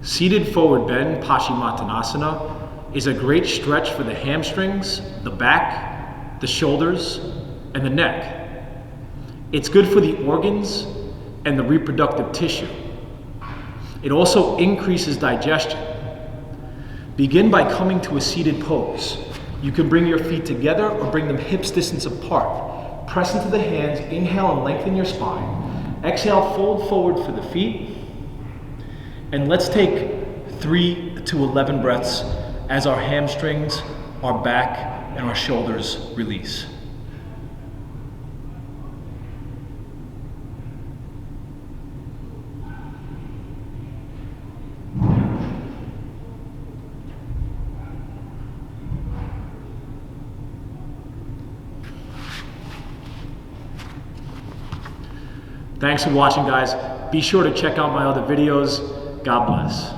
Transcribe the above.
Seated forward bend, Paschimottanasana, is a great stretch for the hamstrings, the back, the shoulders, and the neck. It's good for the organs and the reproductive tissue. It also increases digestion. Begin by coming to a seated pose. You can bring your feet together or bring them hips distance apart. Press into the hands, inhale and lengthen your spine. Exhale, fold forward for the feet. And let's take 3 to 11 breaths as our hamstrings, our back, and our shoulders release. Thanks for watching, guys. Be sure to check out my other videos. God bless.